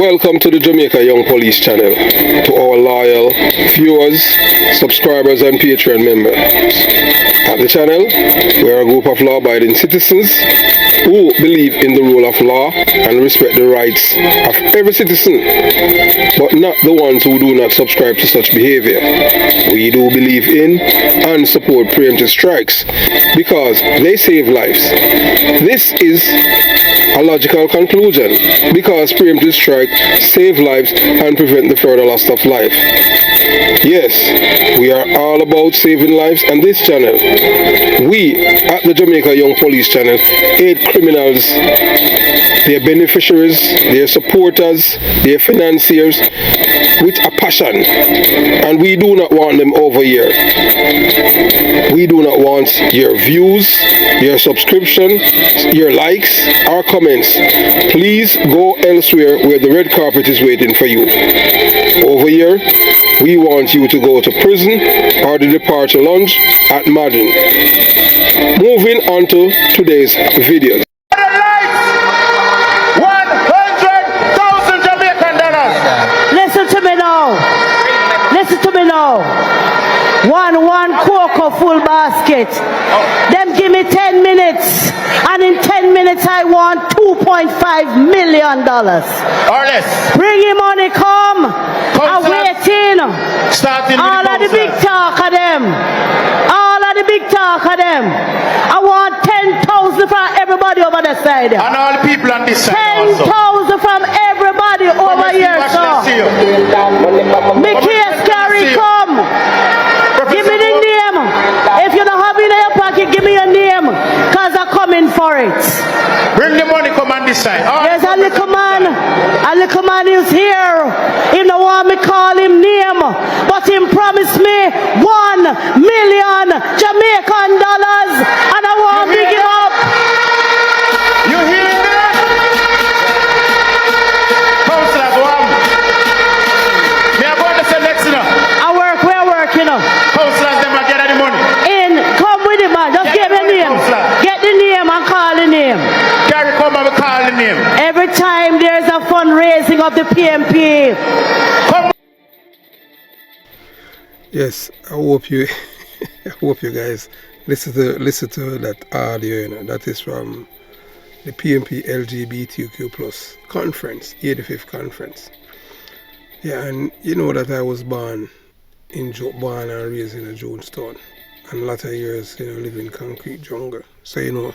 Welcome to the Jamaica Young Police channel, to our loyal viewers, subscribers and Patreon members. At the channel, we are a group of law-abiding citizens who believe in the rule of law and respect the rights of every citizen, but not the ones who do not subscribe to such behavior. We do believe in and support preemptive strikes because they save lives. This is a logical conclusion because preemptive strike save lives and prevent the further loss of life. Yes, we are all about saving lives, and this channel, we at the Jamaica Young Police channel, aid criminals, their beneficiaries, their supporters, their financiers with a passion, and we do not want them over here. We do not want your views, your subscription, your likes, or comments. Please go elsewhere where the red carpet is waiting for you. Over here, we want you to go to prison or the departure lounge at Madden. Moving on to today's video. 100,000 Jamaican dollars. Listen to me now. Listen to me now. One cocoa full basket. Them give me 10 minutes, and in 10 minutes I want $2.5 million. Or less. Bring your money, come. I'm waiting. Starting with all of the big talk of them. All of the big talk of them. I want 10,000 from everybody over the side. And all the people on this side 10,000 from everybody over here, so. Mickey Scary, come. Give me the name. If you don't have it in your pocket, give me your name, because I'm coming for it. Bring the money, come on this side. There's a little man is here. He don't want me call him name, but he promised me $1 million Jamaican dollars, and I want to big him up. You hear that? Councillor, go on. Me are going to say next, you know. We're working on. Councillors, them are getting the money. Come with it, man. Just get the name. Get the name and call the name. Carry come and call the name. Every time there's a fundraising of the PMP. Come. Yes, I hope you guys listen to that audio, you know. That is from the PMP LGBTQ plus conference, 85th conference. Yeah, and you know that I was born and raised in a Jonestown, and a lot of years, you know, live in concrete jungle. So, you know,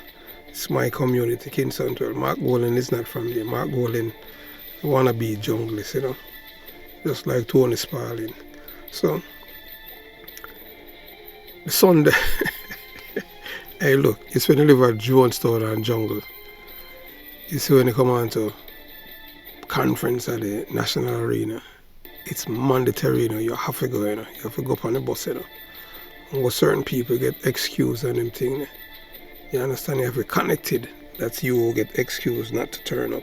it's my community, Kingston 12. Mark Golden is not from there. Mark Golden wanna be junglist, you know, just like Tony Spalding. So the Sunday, hey look, it's when you live at Jonestown and jungle. You see when you come on to conference at the National Arena, it's mandatory, you know, you have to go, you know, you have to go up on the bus, you know. And certain people get excused and them thing. You understand? You have to be connected. That's you who get excused not to turn up.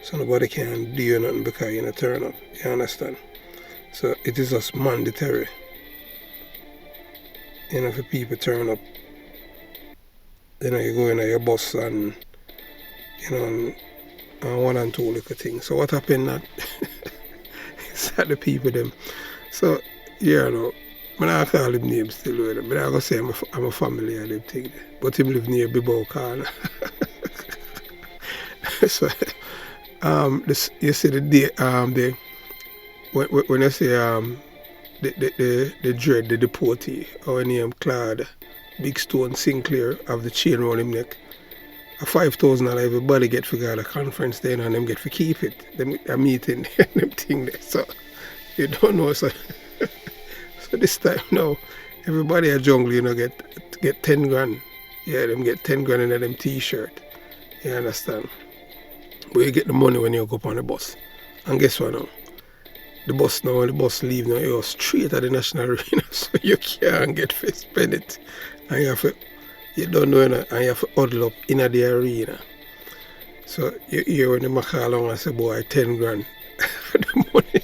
So nobody can do you nothing because you don't turn up. You understand? So it is just mandatory. You know, if people turn up, you know, you go in your bus and, you know, and one and two little things. So what happened that is that the people them. So, yeah, you know, I'm not call him name still, but I'm going to say I'm a family of them thing. But him live near Bibou Corner. So, you see the day, when I say the dread, the deportee, our name Claude, Big Stone Sinclair of the chain around him neck, a $5,000 everybody get for a conference then, and them get for keep it. Them a meeting, them thing there. So you don't know. So so this time now, everybody at jungle, you know, get 10 grand. Yeah, them get 10 grand in them t-shirt. You understand? But you get the money when you go up on the bus. And guess what now? The bus now, when the bus leave now, you're straight at the National Arena, so you can't get to spend it. And you have to, you don't know, and you have to huddle up in the arena. So you hear when they call along and say, boy, 10 grand. The money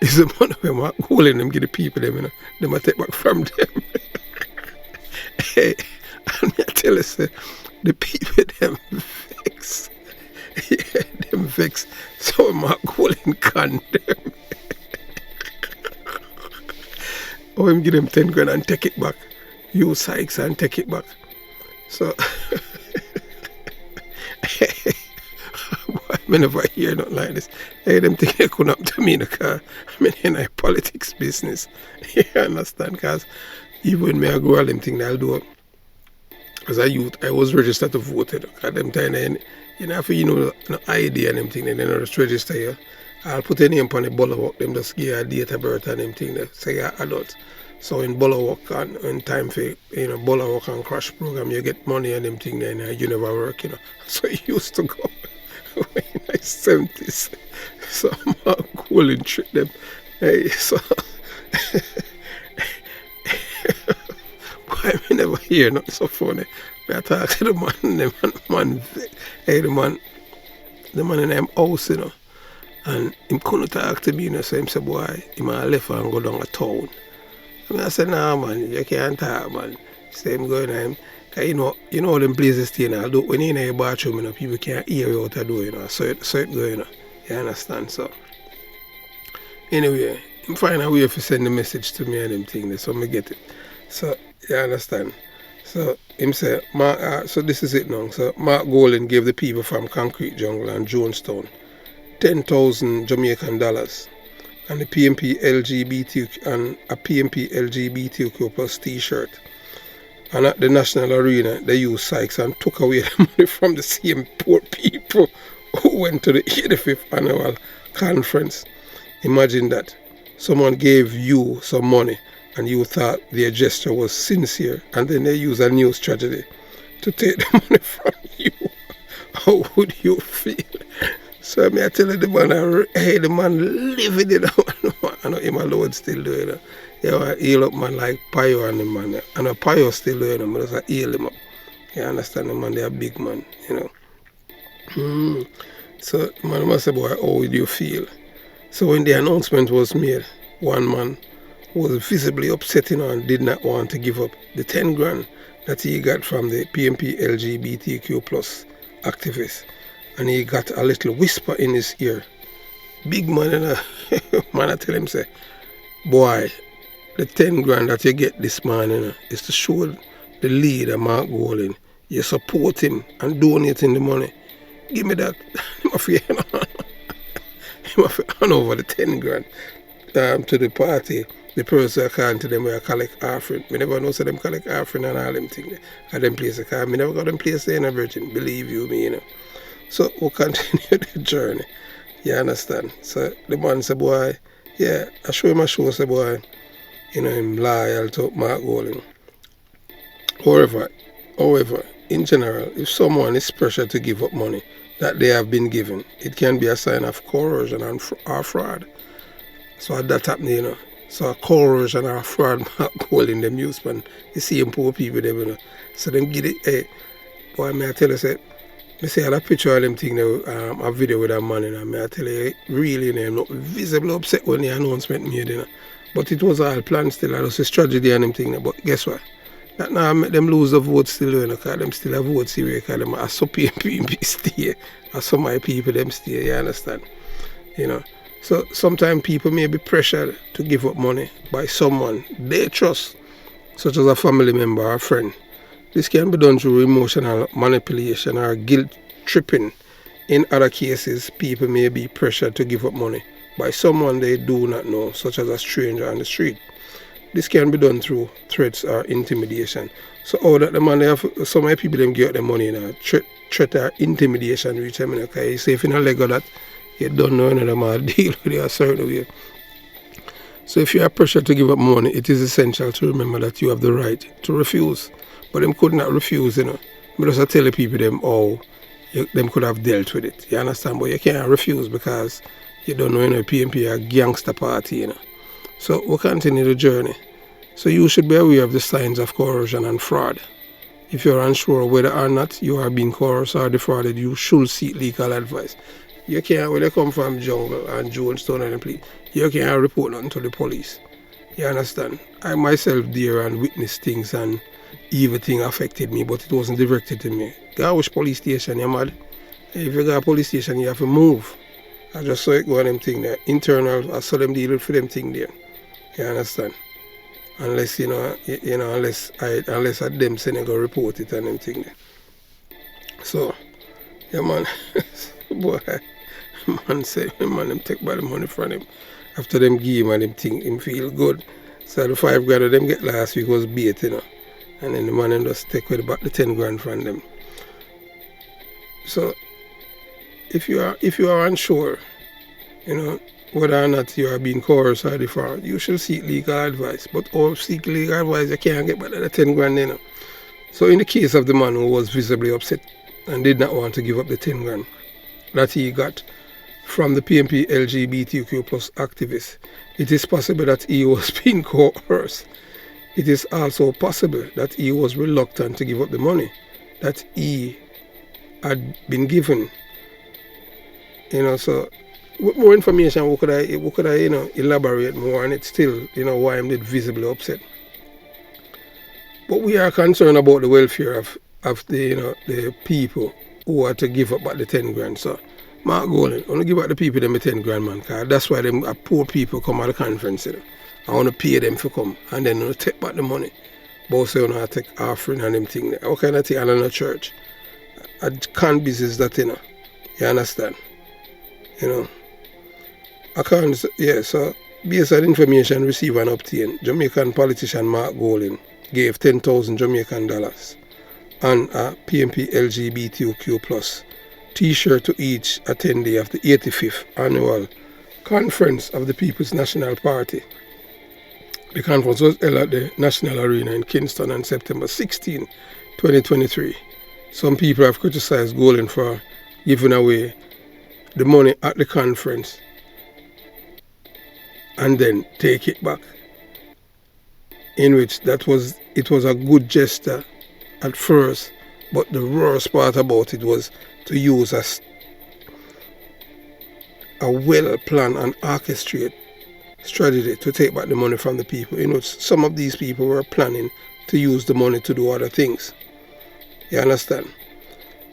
is the money when I'm holding them, give the people them, you know. They might take back from them. Hey, and I tell you, say, the people them vex. Yeah, them vex. So Mark Golding condemn. Oh, him give them 10 grand and take it back. You Sykes and take it back. So I never hear nothing like this. Hey, them think they come up to me in the car. I mean, in a politics business. You understand? Because even when me I go all them thing I'll do. As a youth, I was registered to vote. At them time, you know, if you know no ID and them thing, then they don't just register you. I'll put a name on the bulwark, them just give you a date of birth and them thing, they say you're adult. So in bulwark and in time for, you know, bulwark and crash program, you get money and them thing, then you never work, you know. So it used to go in the 70s. So Mark Golding trick them. Hey, so why me never hear nothing so funny. I talk to the man, hey, the man in them house, you know. And him couldn't talk to me, you know, so him said, boy, he might left and go down a town. I said, nah, man, you can't talk, man. So him going to him, because you know them places stay now. When you're in a bathroom, you know, people can't hear you out the door, you know, so it go, you know. You understand? So, anyway, him find a way to send the message to me and them things, so me get it. So, you understand? So, him said, so this is it now. So, Mark Golding gave the people from Concrete Jungle and Jonestown 10,000 Jamaican dollars and the PMP LGBTQ and a PMP LGBTQ plus t-shirt. And at the National Arena, they used Sykes and took away the money from the same poor people who went to the 85th annual conference. Imagine that. Someone gave you some money and you thought their gesture was sincere, and then they use a news tragedy to take the money from you. How would you feel? So I tell you, the man, hey, the man living it. I know him alone still doing it. Yeah, I heal up man like Payo and the man. And a Payo still doing it, but I heal him up. You understand the man, they're a big man, you know. So the man must say, boy, how would you feel? So when the announcement was made, one man was visibly upset, you know, and did not want to give up the 10 grand that he got from the PMP LGBTQ plus activists. And he got a little whisper in his ear. Big man, you know, man, I tell him, say, boy, the 10 grand that you get this man, you know, is to show the leader, Mark Golding, you support him and donating the money. Give me that. He must hand over the 10 grand to the party. The person I can't to them where I collect offering. I never know so them collect offering and all them things. At them places, I never got them place there in a virgin. Believe you me, you know. So we'll continue the journey. You understand? So the man said, boy, yeah, I show him a show, say, boy, you know, him loyal to Mark Golding. However, in general, if someone is pressured to give up money that they have been given, it can be a sign of coercion or fraud. So that happened, you know. So a coercion or fraud Mark Golding them use, man. You see them poor people there, you know. So them get it, hey, boy, may I tell you, say, I say I had a picture of them thing there, a video with that man, you know. I tell you, really, you know, not visibly upset when the announcement made, you know. But it was all planned still, and it was a strategy and them thing there. But guess what? That now make them lose the vote still, you know, because them still have votes here, because them are so PMP stay, or some of my people them stay, you understand? You know. So sometimes people may be pressured to give up money by someone they trust, such as a family member or a friend. This can be done through emotional manipulation or guilt tripping. In other cases, people may be pressured to give up money by someone they do not know, such as a stranger on the street. This can be done through threats or intimidation. So all that the man, they have, some of the people them get their money, you know, threat or intimidation reach them, okay? You say if you don't let go that, you don't know another man deal with you a certain way. So if you are pressured to give up money, it is essential to remember that you have the right to refuse. But them could not refuse, you know. But just tell the people them how them could have dealt with it. You understand? But you can't refuse because you don't know, you know, PMP a gangster party, you know. So we'll continue the journey. So you should be aware of the signs of coercion and fraud. If you're unsure whether or not you are being coerced or defrauded, you should seek legal advice. You can't, when you come from jungle and Jonestown and the place, you can't report nothing to the police. You understand? I myself there and witnessed things and everything affected me, but it wasn't directed to me. Go which police station, you mad? If you go to police station, you have to move. I just saw it go on them thing there. Internal, I saw them deal with them thing there. You understand? Unless unless I them say they go report it and them thing there. So, yeah man, boy, man say them take by the money from him. After them give him and them thing, him feel good. So the 5 grand of them get last week was bait, And then the man them just take with back the 10 grand from them. So if you are unsure, whether or not you are being coerced or defrauded, you should seek legal advice. But or seek legal advice, you can't get back the 10 grand, So in the case of the man who was visibly upset and did not want to give up the 10 grand that he got from the PMP LGBTQ plus activists, it is possible that he was being coerced. It is also possible that he was reluctant to give up the money that he had been given. So with more information, what could I elaborate more on it still, why I'm not visibly upset. But we are concerned about the welfare of the people who are to give up back the 10 grand. So Mark Golding, I want to give back the people them the 10 grand, man, because that's why them poor people come at the conference, I want to pay them for come and then take back the money. Both say I take offering and them thing. What kind of thing? And in a church. I can't business that, You understand? I can't, so based on information received and obtained, Jamaican politician Mark Golding gave 10,000 Jamaican dollars and a PMP LGBTQ plus t-shirt to each attendee of the 85th annual conference of the People's National Party. The conference was held at the National Arena in Kingston on September 16, 2023. Some people have criticized Golding for giving away the money at the conference and then take it back. In which it was a good gesture at first, but the worst part about it was to use as a well-planned and orchestrated strategy to take back the money from the people. Some of these people were planning to use the money to do other things. You understand?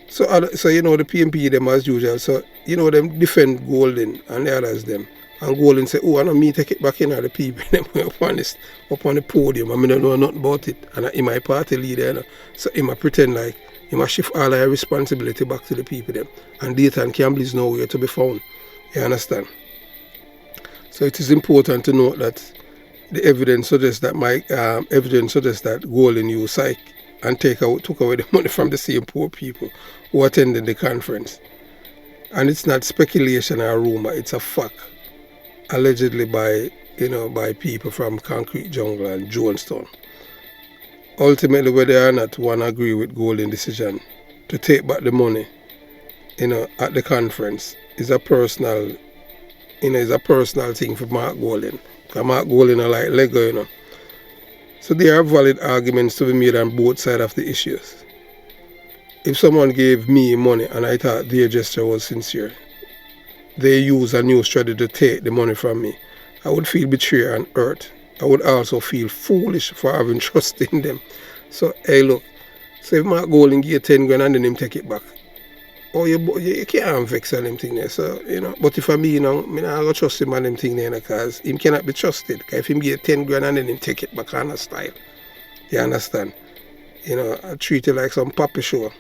So the PMP them as usual, so them defend Golding and the others them. And Golding say, I know me take it back in the people them up on the podium. I don't know nothing about it. And in my party leader, so he might pretend like he must shift all our responsibility back to the people them. And data and Campbell is nowhere to be found. You understand? So it is important to note that the evidence suggests that Golding used psych and took away the money from the same poor people who attended the conference. And it's not speculation or rumor, it's a fact. Allegedly by people from Concrete Jungle and Jonestown. Ultimately, whether or not one agree with Golding's decision to take back the money, at the conference is a personal thing for Mark Golding. Because Mark Golding are like Lego, So there are valid arguments to be made on both sides of the issues. If someone gave me money and I thought their gesture was sincere, they use a new strategy to take the money from me, I would feel betrayed and hurt. I would also feel foolish for having trust in them. So, hey, look, so if Mark Golding give 10 grand and then him take it back, you can't vex on them thing there. So, but if I me, I don't go trust him on them thing there because him cannot be trusted. Because if him give 10 grand and then him take it back on a style, you understand? I treat it like some puppy show.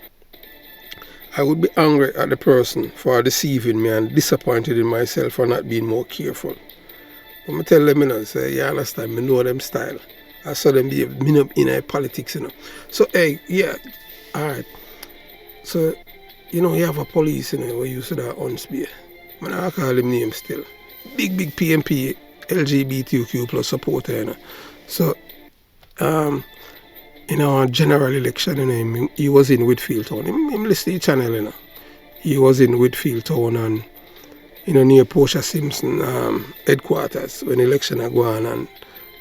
I would be angry at the person for deceiving me and disappointed in myself for not being more careful. But I tell them, say, you understand, I know them style. I saw them behave in politics, So, hey, yeah, alright. So, you have a police, where you see that Unspear. I call him name still. Big PMP LGBTQ plus supporter, So, in our general election, he was in Whitfield Town. Him listen to the channel, He was in Whitfield Town and, near Portia Simpson headquarters when the election are going on. And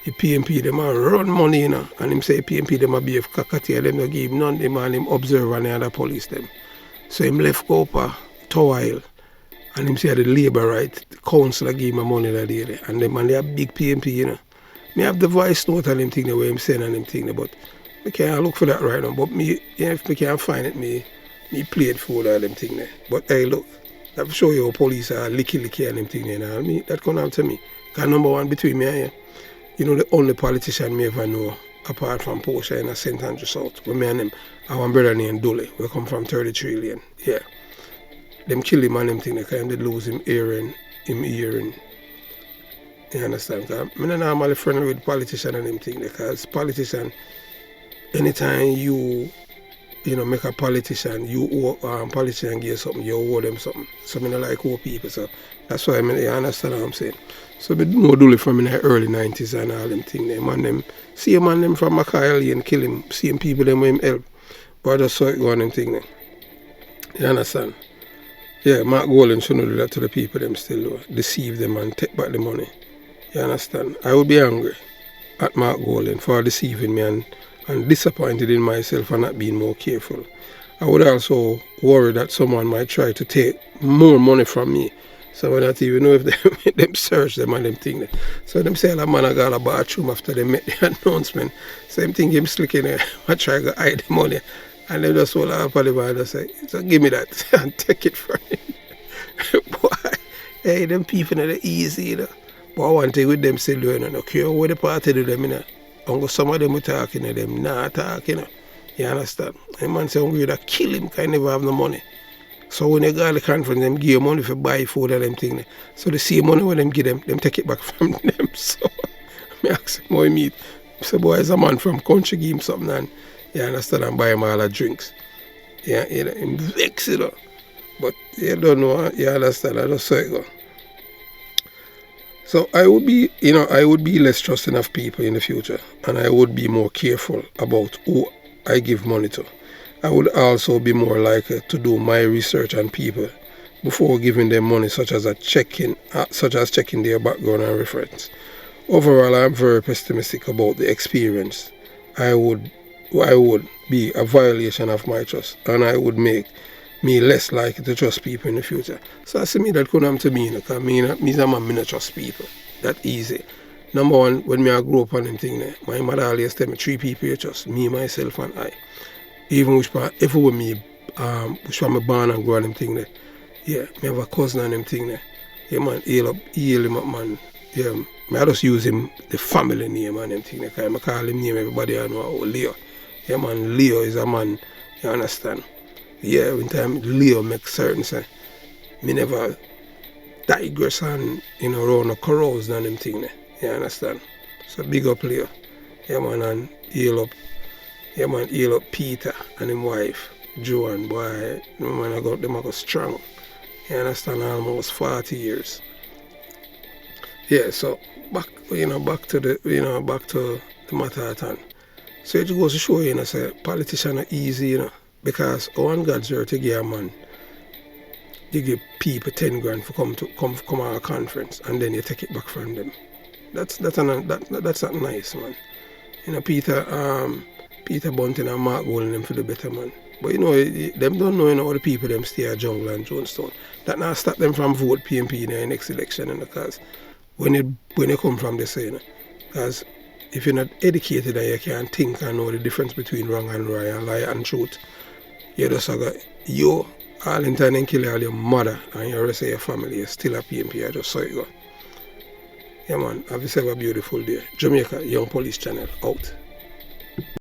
the PMP, them are run money, And him say PMP, them are behave cockatoo, them don't give none, them and him observe and the other police them. So him left go up a Tower and him say the Labour right, the council give him money that day. And them and they are big PMP, Me have the voice note and them thing the way I'm saying and them thing, but I can't look for that right now. But me, if I can't find it, me Me played fool all them thing there. But hey, look, I'll show you how police are licky and them thing there. Now, me, that come to me. Because number one between me and you, you know, the only politician me ever know, apart from Portia in St. Andrew South, with me and him, I one brother named Dole. We come from 33 lane. Yeah. Them kill him and them thing, they kind of lose him hearing. You understand? Because I'm not normally friendly with politicians and them thing, because politician, anytime you make a politician, you owe politician give you something, you owe them something. So I don't like owe people, so that's why you understand what I'm saying. So we know Dole from in the early 90s and all them thing. See a man them from Mackay and kill him, seeing people them with him help. But I just saw it go on them thing there. You understand? Yeah, Mark Golding shouldn't do that to the people them still though. Deceive them and take back the money. You understand? I would be angry at Mark Golding for deceiving me and disappointed in myself and not being more careful. I would also worry that someone might try to take more money from me. So I don't even know if them search them and them thing there. So them say a man I got a bathroom after they make the announcement. Same thing him slicking there. I try to hide the money. And they just hold up on the man and say, so give me that and take it from him. Boy, hey, them people are easy, you know. But one thing with them still doing, I don't care what the party do them, you know. And some of them are talking to them, not talking, you know. You understand? A man say, I'm going to kill him, can never have no money. So when they go to the conference, them give money for buy food and them thing. So the same money when them give them take it back from them. So I ask him how he meet. So boy, is a man from country, give him something and you understand, and buy him all the drinks. Yeah, you know, him vex it up. But you don't know, you understand, I just saw it go. So I would be, I would be less trusting of people in the future, and I would be more careful about who I give money to. I would also be more likely to do my research on people before giving them money, such as checking their background and reference. Overall, I'm very pessimistic about the experience. I would be a violation of my trust, and I would make me less likely to trust people in the future. So I see me that could happen to me, because me a man, me not trust people. That easy. Number one, when I grew up on them thing there, my mother always tell me 3 people you trust, me, myself, and I. Even which part, if it were me, which one I born and grow on them thing there. Yeah, me have a cousin on them thing there. Yeah, man, heal him up, man. Yeah, I just use him, the family name and them thing there, because I call him name, everybody I know, Leo. Yeah, man, Leo is a man, you understand? Yeah, when time Leo makes certain say, me never digress and, around the corals and them thing there. You understand? So big up Leo. Yeah, man, and heal up Peter and his wife, Joan, boy, man, them I go strong. You understand? Almost 40 years. Yeah, so back to the matter at hand. So it goes to show you, say politicians are easy, because on God's earth to give a man, you give people 10 grand for come to our conference, and then you take it back from them. That's not nice, man. Peter Bunting and Mark Golding them for the better, man. But them don't know all the people them stay at Jungle and Jonestown. That not stop them from vote PNP in the next election, because when you come from this, because if you're not educated and you can't think and know the difference between wrong and right and lie and truth, you just got you all in time and kill all your mother and your rest of your family, you're still a PNP, I just saw it go. Yeah, man, have yourself a beautiful day. Jamaica Young Police Channel out.